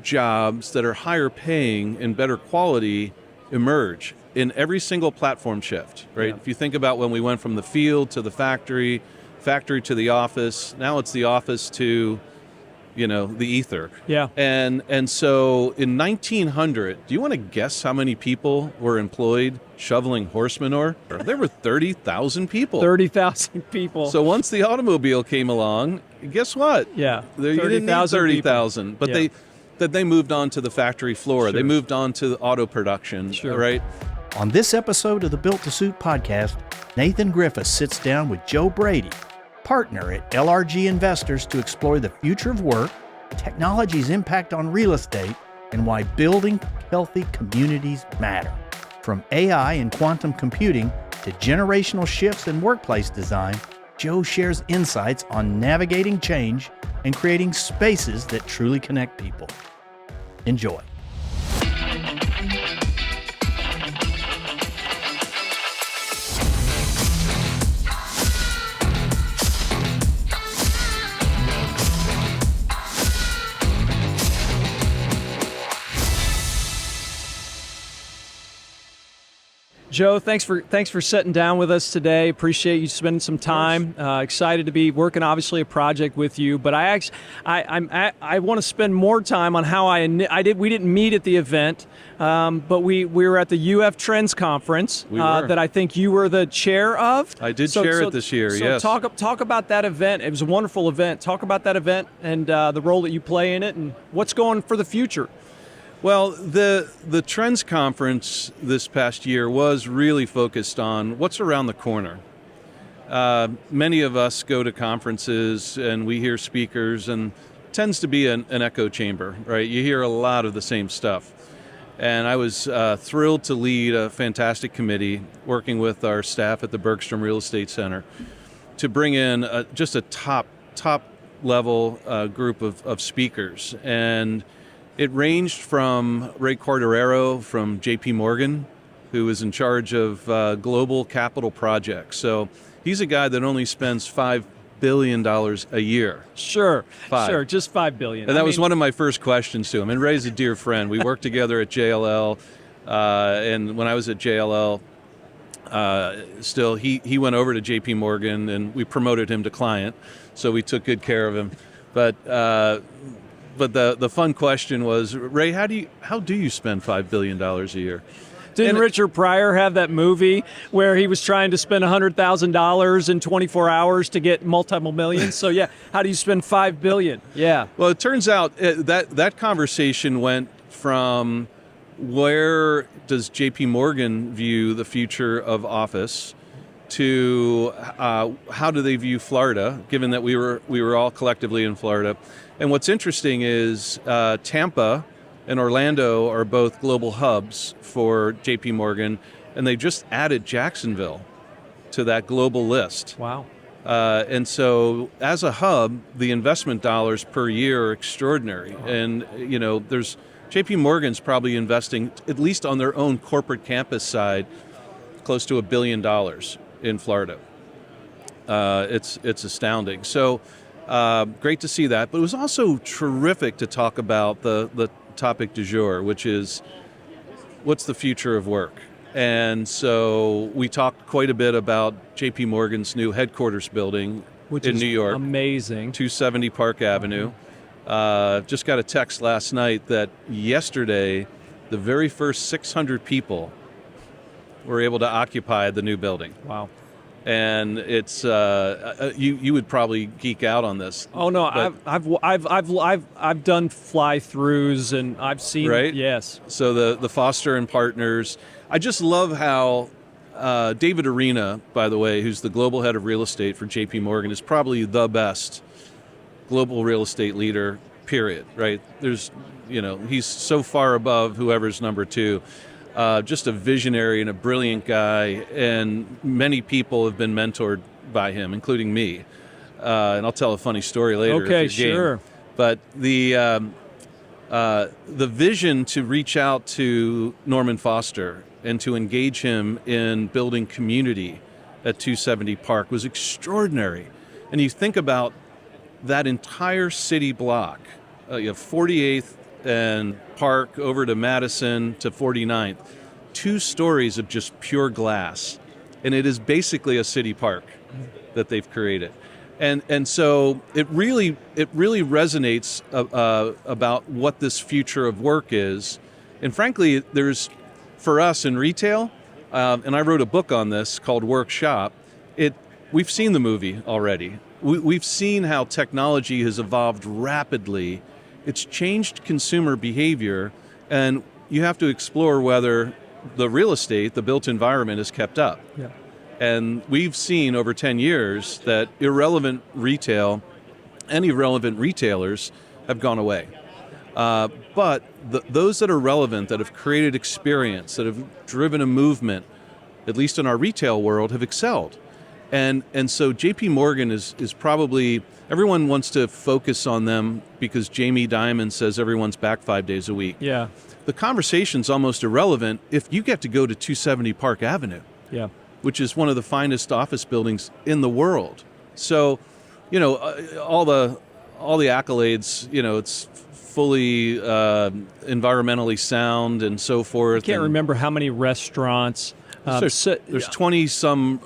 jobs that are higher paying and better quality emerge in every single platform shift, right? Yeah. If you think about when we went from the field to the factory to the office, now it's the office to, the ether. Yeah. And so in 1900, do you want to guess how many people were employed shoveling horse manure? There were 30,000 people. 30,000 people. So once the automobile came along, guess what? Yeah. You didn't need 30,000, but they moved on to the factory floor. Sure. They moved on to auto production, Sure. right? On this episode of the Built to Suit podcast, Nathan Griffith sits down with Joe Brady, partner at LRG Investors, to explore the future of work, technology's impact on real estate, and why building healthy communities matter. From AI and quantum computing to generational shifts in workplace design, Joe shares insights on navigating change and creating spaces that truly connect people. Enjoy. Joe, thanks for sitting down with us today. Appreciate you spending some time. Excited to be working, obviously, a project with you. But I want to spend more time on how we didn't meet at the event, but we were at the UF Trends Conference that I think you were the chair of. I did chair it this year. Yes. Talk about that event. It was a wonderful event. Talk about that event and the role that you play in it, and what's going for the future. Well, the Trends Conference this past year was really focused on what's around the corner. Many of us go to conferences and we hear speakers, and it tends to be an echo chamber, right? You hear a lot of the same stuff. And I was thrilled to lead a fantastic committee working with our staff at the Bergstrom Real Estate Center to bring in just a top level group of speakers. And it ranged from Ray Corderero from JP Morgan, who is in charge of global capital projects. So he's a guy that only spends $5 billion a year. Sure, just $5 billion. And that was one of my first questions to him. And Ray's a dear friend. We worked together at JLL, and when I was at JLL, still he went over to JP Morgan, and we promoted him to client, so we took good care of him. But the fun question was, Ray, how do you spend $5 billion a year? Didn't Richard Pryor have that movie where he was trying to spend $100,000 in 24 hours to get multiple millions? So yeah, how do you spend $5 billion? Yeah. Well, it turns out that conversation went from where does JP Morgan view the future of office to how do they view Florida, given that we were all collectively in Florida. And what's interesting is Tampa and Orlando are both global hubs for JP Morgan, and they just added Jacksonville to that global list. Wow. And so as a hub, the investment dollars per year are extraordinary. Wow. And, there's JP Morgan's probably investing, at least on their own corporate campus side, close to $1 billion in Florida. It's astounding. So great to see that. But it was also terrific to talk about the topic du jour, which is what's the future of work? And so we talked quite a bit about JP Morgan's new headquarters building in New York. Amazing. 270 Park Avenue. Just got a text last night that yesterday, the very first 600 people were able to occupy the new building. Wow. And it's you would probably geek out on this. Oh no, I've done fly-throughs and I've seen. Right? Yes. So the Foster and Partners. I just love how David Arena, by the way, who's the global head of real estate for JP Morgan, is probably the best global real estate leader. Period. Right? There's, he's so far above whoever's number two. Just a visionary and a brilliant guy, and many people have been mentored by him, including me. And I'll tell a funny story later. Okay, if you're sure. game. But the vision to reach out to Norman Foster and to engage him in building community at 270 Park was extraordinary. And you think about that entire city block, 48th and Park over to Madison to 49th. 2 stories of just pure glass. And it is basically a city park that they've created. And so it really resonates about what this future of work is. And frankly, there's, for us in retail, and I wrote a book on this called Workshop, we've seen the movie already. We've seen how technology has evolved rapidly. It's changed consumer behavior, and you have to explore whether the real estate, the built environment, is kept up. Yeah. And we've seen over 10 years that irrelevant retail and irrelevant retailers have gone away. But those that are relevant, that have created experience, that have driven a movement, at least in our retail world, have excelled. And so JP Morgan is probably, everyone wants to focus on them because Jamie Dimon says everyone's back 5 days a week. Yeah. The conversation's almost irrelevant if you get to go to 270 Park Avenue, which is one of the finest office buildings in the world. So, all the accolades, it's fully environmentally sound and so forth. I can't remember how many restaurants. There's 20 some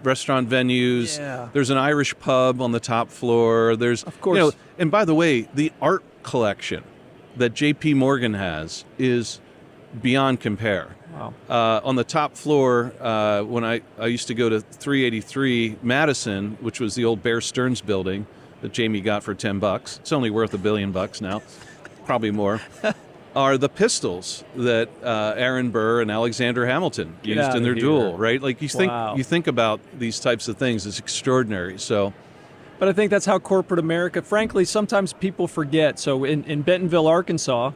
restaurant venues. Yeah. There's an Irish pub on the top floor. There's, of course. And by the way, the art collection that JP Morgan has is beyond compare. Wow. On the top floor, when I used to go to 383 Madison, which was the old Bear Stearns building that Jamie got for $10. It's only worth $1 billion now, probably more. Are the pistols that Aaron Burr and Alexander Hamilton used in their duel, right? Like you think about these types of things, it's extraordinary. So, but I think that's how corporate America, frankly, sometimes people forget. So in Bentonville, Arkansas,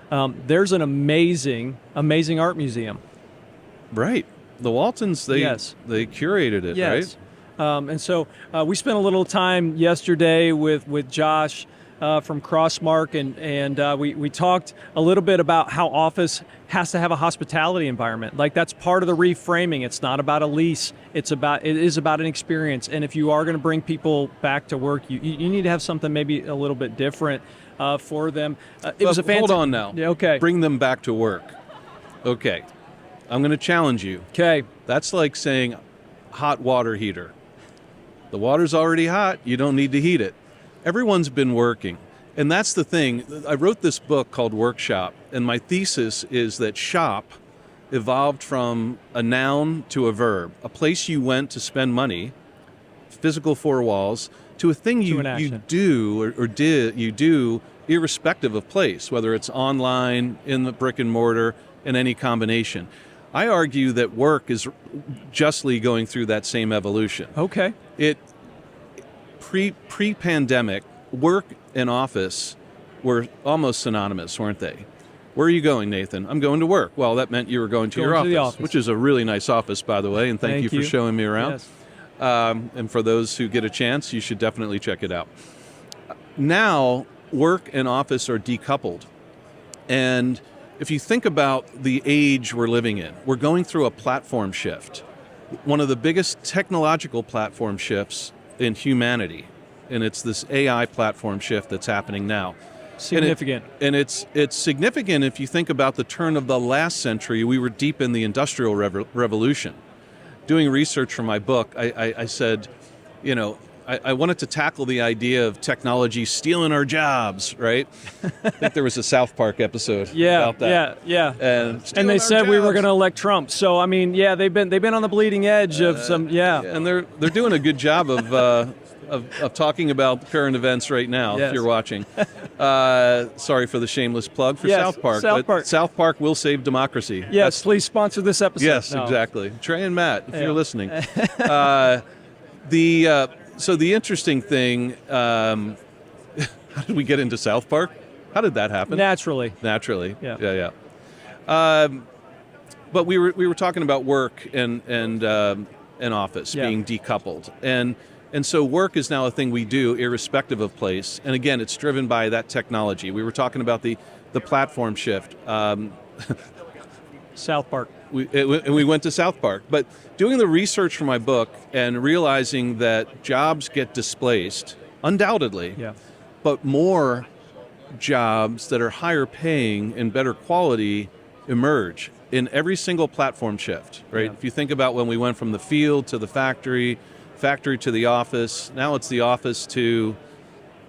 there's an amazing art museum. Right. The Waltons, they curated it, right? And so we spent a little time yesterday with Josh from Crossmark, and we talked a little bit about how office has to have a hospitality environment. Like that's part of the reframing. It's not about a lease. It is about an experience. And if you are going to bring people back to work, you need to have something maybe a little bit different for them. It was a fantastic. Hold on now. Yeah, okay. Bring them back to work. Okay. I'm going to challenge you. Okay. That's like saying hot water heater. The water's already hot. You don't need to heat it. Everyone's been working. And that's the thing. I wrote this book called Workshop, and my thesis is that shop evolved from a noun to a verb, a place you went to spend money, physical 4 walls, to a thing you do irrespective of place, whether it's online, in the brick and mortar, in any combination. I argue that work is justly going through that same evolution. Okay. Pre-pandemic, work and office were almost synonymous, weren't they? Where are you going, Nathan? I'm going to work. Well, that meant you were going to your office, which is a really nice office, by the way, and thank you for showing me around. Yes. And for those who get a chance, you should definitely check it out. Now, work and office are decoupled. And if you think about the age we're living in, we're going through a platform shift. One of the biggest technological platform shifts in humanity, and it's this AI platform shift that's happening now. Significant. And it's significant if you think about the turn of the last century. We were deep in the Industrial Revolution. Doing research for my book, I said, I wanted to tackle the idea of technology stealing our jobs, right? I think there was a South Park episode about that. Yeah. And they said jobs. We were going to elect Trump. So I mean, they've been on the bleeding edge of some. And they're doing a good job of talking about current events right now. Yes. If you're watching, sorry for the shameless plug for South Park. South Park will save democracy. Yes, please sponsor this episode. Yes, exactly. Trey and Matt, if you're listening. So the interesting thing, how did we get into South Park? How did that happen? Naturally. Yeah. But we were talking about work and office being decoupled, and so work is now a thing we do irrespective of place. And again, it's driven by that technology. We were talking about the platform shift. South Park. We went to South Park. But doing the research for my book and realizing that jobs get displaced, undoubtedly, but more jobs that are higher paying and better quality emerge in every single platform shift, right? Yeah. If you think about when we went from the field to the factory to the office, now it's the office to,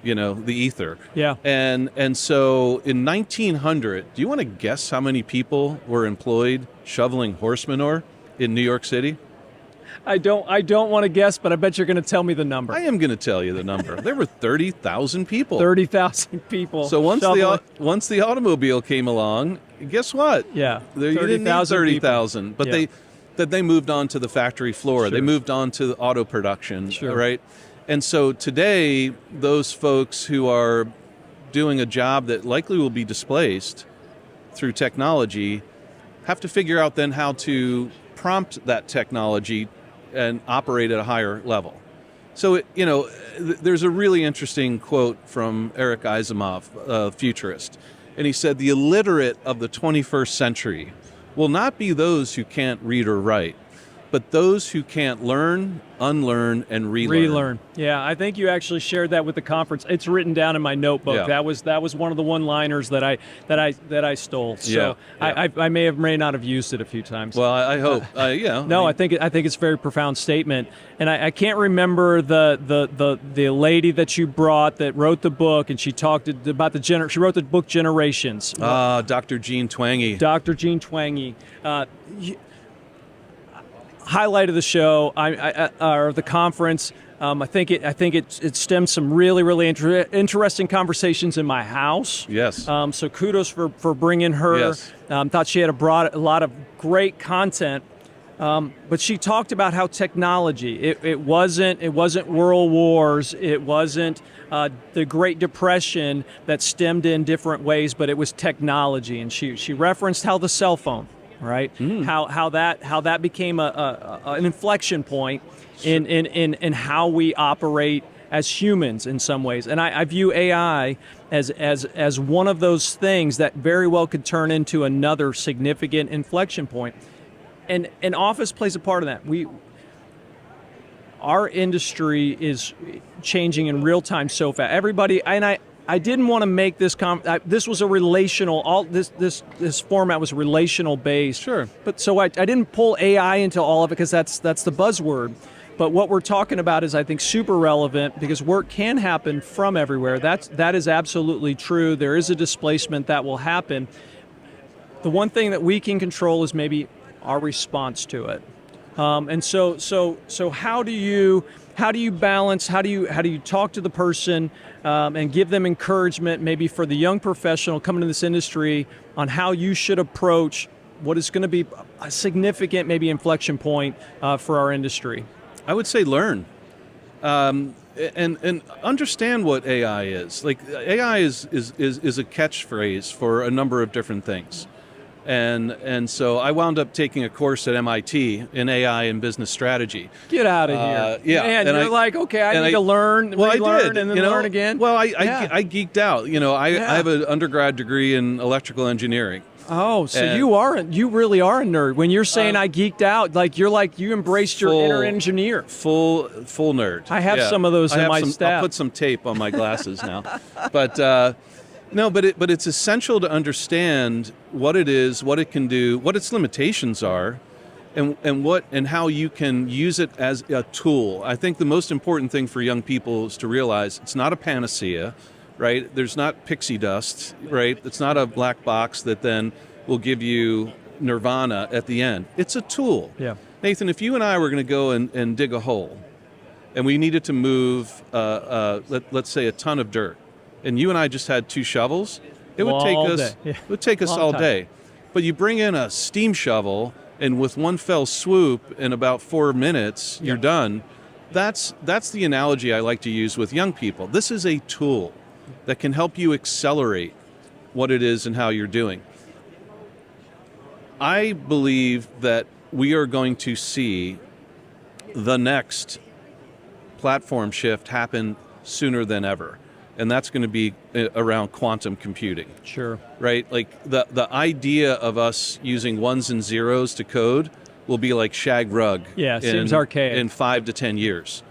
the ether. Yeah. And so in 1900, do you want to guess how many people were employed shoveling horse manure in New York City? I don't want to guess, but I bet you're going to tell me the number. I am going to tell you the number. There were 30,000 people. 30,000 people. So once shoveling. the automobile came along, guess what? Yeah, You didn't need 30,000, but Yeah. they moved on to the factory floor. Sure. They moved on to auto production, Sure. right? And so today, those folks who are doing a job that likely will be displaced through technology have to figure out then how to prompt that technology and operate at a higher level. So, there's a really interesting quote from Eric Asimov, a futurist, and he said, "The illiterate of the 21st century will not be those who can't read or write, but those who can't learn, unlearn, and relearn." Yeah, I think you actually shared that with the conference. It's written down in my notebook. Yeah. That was one of the one-liners that I stole. So Yeah. I may not have used it a few times. Well, I hope. No, I think it's a very profound statement, and I can't remember the lady that you brought that wrote the book, and she talked about she wrote the book Generations. Dr. Jean Twenge. Dr. Jean Twenge. Highlight of the show, or the conference. I think it stemmed some really interesting conversations in my house. Yes. So kudos for bringing her. Yes. Thought she had brought a lot of great content. But she talked about how technology. It wasn't World Wars. It wasn't the Great Depression that stemmed in different ways. But it was technology, and she referenced how the cell phone. Right, how that became an inflection point in how we operate as humans in some ways, and I view AI as one of those things that very well could turn into another significant inflection point, and Office plays a part of that. Our industry is changing in real time so fast. Everybody, and I didn't want to make this this was a relational. This format was relational based. Sure. But so I didn't pull AI into all of it because that's the buzzword. But what we're talking about is, I think, super relevant because work can happen from everywhere. That is absolutely true. There is a displacement that will happen. The one thing that we can control is maybe our response to it. And so how do you balance? How do you talk to the person and give them encouragement, maybe for the young professional coming to this industry, on how you should approach what is going to be a significant maybe inflection point for our industry? I would say learn, and understand what AI is. Like, AI is a catchphrase for a number of different things. And so I wound up taking a course at MIT in AI and business strategy. Get out of here. Yeah. Man, and you're like, okay, I need to learn, well, relearn, I did, and then learn again. Well, I geeked out. I have an undergrad degree in electrical engineering. Oh, so you really are a nerd. When you're saying I geeked out, you embraced your inner engineer. Full nerd. I have some of those in my staff. I'll put some tape on my glasses now. But but it's essential to understand what it is, what it can do, what its limitations are, and how you can use it as a tool. I think the most important thing for young people is to realize it's not a panacea. Right? There's not pixie dust, right? It's not a black box that then will give you nirvana at the end. It's a tool. Yeah. Nathan, if you and I were going to go and dig a hole, and we needed to move, let's say, a ton of dirt, and you and I just had 2 shovels, it would take us all day. But you bring in a steam shovel, and with one fell swoop, in about 4 minutes, you're done. That's the analogy I like to use with young people. This is a tool that can help you accelerate what it is and how you're doing. I believe that we are going to see the next platform shift happen sooner than ever, and that's going to be around quantum computing. Sure. Right? Like the idea of us using ones and zeros to code will be like shag rug. Yeah, seems archaic. In 5 to 10 years.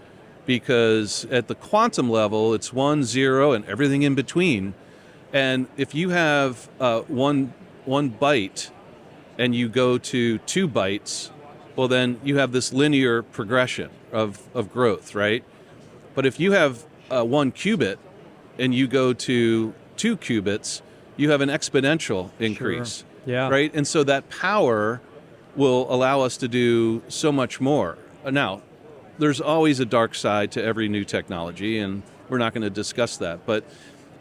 Because at the quantum level, it's 1, 0, and everything in between. And if you have one byte and you go to 2 bytes, well, then you have this linear progression of growth, right? But if you have 1 qubit and you go to 2 qubits, you have an exponential increase, Yeah. right? And so that power will allow us to do so much more. Now, there's always a dark side to every new technology, and we're not going to discuss that. But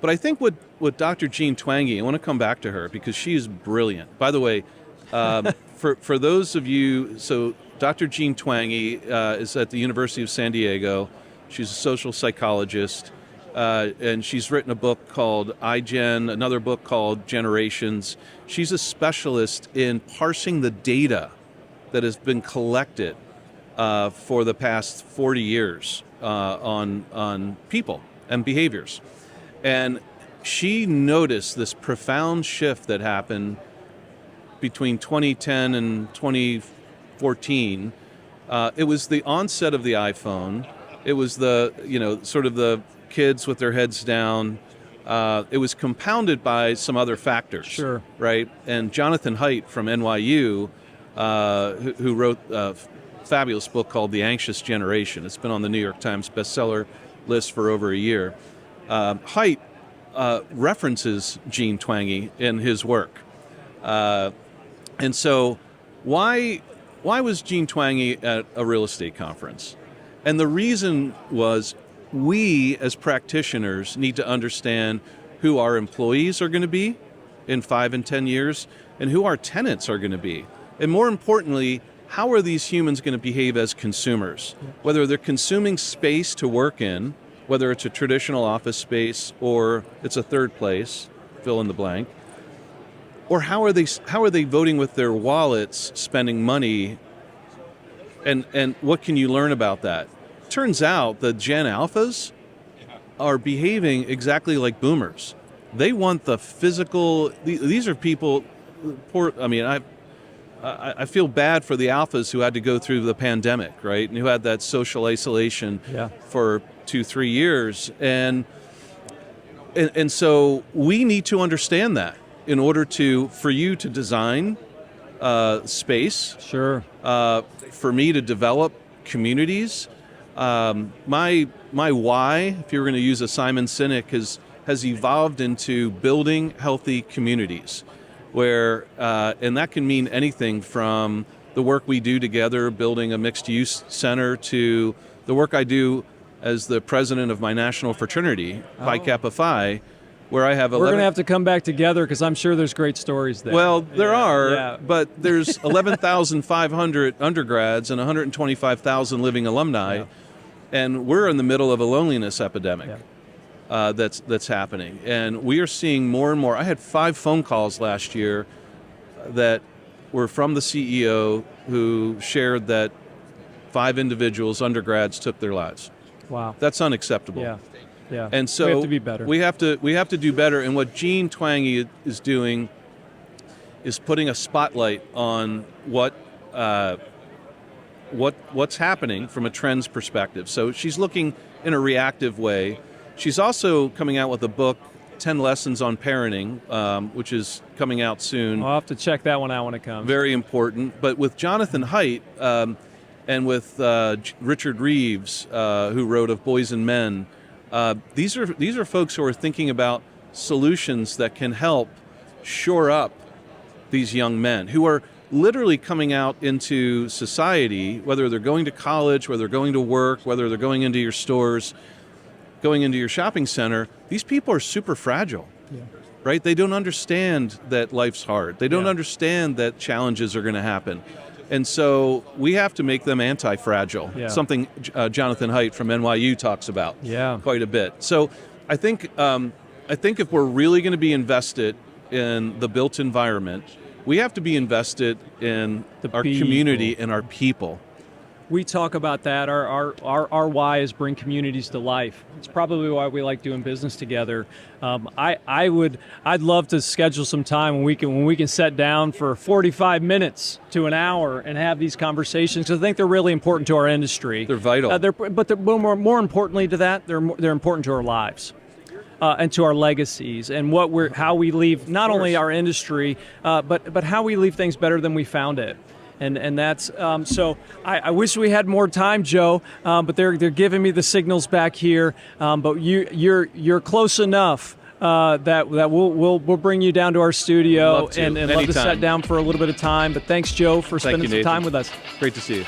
I think what Dr. Jean Twenge, I want to come back to her because she is brilliant. By the way, for those of you, so Dr. Jean Twenge is at the University of San Diego. She's a social psychologist, and she's written a book called iGen, another book called Generations. She's a specialist in parsing the data that has been collected for the past 40 years on people and behaviors. And she noticed this profound shift that happened between 2010 and 2014. It was the onset of the iPhone. It was the, sort of the kids with their heads down. It was compounded by some other factors. Sure. Right? And Jonathan Haidt from NYU, who wrote a fabulous book called The Anxious Generation. It's been on the New York Times bestseller list for over a year. Haidt references Jean Twenge in his work. And so why was Jean Twenge at a real estate conference? And the reason was we as practitioners need to understand who our employees are going to be in 5 and 10 years and who our tenants are going to be. And more importantly, how are these humans going to behave as consumers? Whether they're consuming space to work in, whether it's a traditional office space or it's a third place, fill in the blank, or how are they voting with their wallets, spending money, and what can you learn about that? Turns out the Gen Alphas are behaving exactly like boomers. They want the physical. These are people. I feel bad for the alphas who had to go through the pandemic, right, and who had that social isolation for 2-3 years, and so we need to understand that in order for you to design space, Sure, for me to develop communities. My why, if you were going to use a Simon Sinek, has evolved into building healthy communities, where and that can mean anything from the work we do together, building a mixed-use center, to the work I do as the president of my national fraternity, Pi Kappa Phi, where I have 11... We're going to have to come back together because I'm sure there's great stories there. Well, there are, but there's 11,500 undergrads and 125,000 living alumni, and we're in the middle of a loneliness epidemic that's happening. And we are seeing more and more. I had 5 phone calls last year that were from the CEO who shared that 5 individuals, undergrads, took their lives. Wow. That's unacceptable. Yeah. And so we have to be better. We have to do better. And what Jean Twenge is doing is putting a spotlight on what's happening from a trends perspective. So she's looking in a reactive way. She's also coming out with a book, 10 Lessons on Parenting, which is coming out soon. I'll have to check that one out when it comes. Very important. But with Jonathan Haidt and with Richard Reeves, who wrote Of Boys and Men, these are folks who are thinking about solutions that can help shore up these young men who are literally coming out into society, whether they're going to college, whether they're going to work, whether they're going into your stores, going into your shopping center. These people are super fragile, right? They don't understand that life's hard. They don't understand that challenges are going to happen. And so we have to make them anti-fragile, something Jonathan Haidt from NYU talks about quite a bit. So I think if we're really going to be invested in the built environment, we have to be invested in our community and our people. We talk about that. Our why is bring communities to life. It's probably why we like doing business together. I'd love to schedule some time when we can sit down for 45 minutes to an hour and have these conversations, because I think they're really important to our industry. They're vital. But more importantly to that, they're important to our lives. and to our legacies, and how we leave not only our industry, but how we leave things better than we found it. And that's so. I wish we had more time, Joe, but they're giving me the signals back here. But you're close enough that we'll bring you down to our studio and love to sit down for a little bit of time. But thanks, Joe, for spending some time with us. Great to see you.